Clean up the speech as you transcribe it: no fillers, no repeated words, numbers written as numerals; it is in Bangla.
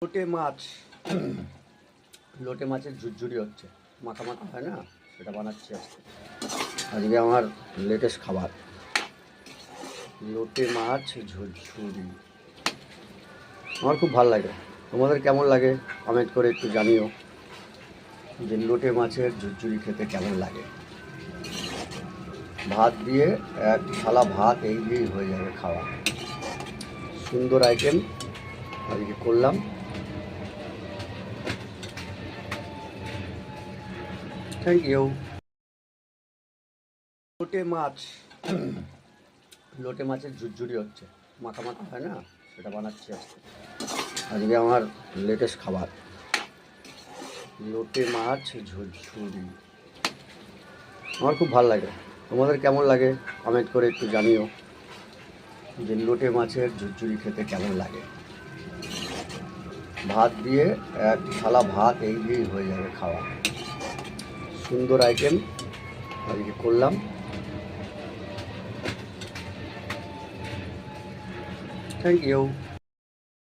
লোটে মাছ লোটে মাছের ঝুরঝুরি হচ্ছে, মাখা মাখা হয় না, সেটা বানাচ্ছি আজকে। আজকে আমার লেটেস্ট খাবার লোটে মাছ ঝুরঝুরি। আমার খুব ভালো লাগে, তোমাদের কেমন লাগে কমেন্ট করে একটু জানিও যে লোটে মাছের ঝুরঝুরি খেতে কেমন লাগে। ভাত দিয়ে এক থালা ভাত এই দিয়েই হয়ে যাবে খাওয়া। সুন্দর আইটেম আজকে করলাম। Thank you. লোটে মাছ লোটে মাছের ঝুরঝুরি হচ্ছে, মাখা মাখা হয় না, সেটা বানাচ্ছি আজকে। আজকে আমার লেটেস্ট খাবার লোটে মাছ ঝুরঝুরি। আমার খুব ভালো লাগে, তোমাদের কেমন লাগে কমেন্ট করে একটু জানিও যে লোটে মাছের ঝুরঝুরি খেতে কেমন লাগে। ভাত দিয়ে এক থালা ভাত এই দিয়েই হয়ে যাবে খাওয়া। সুন্দর আইটেম আজকে করলাম। Thank you.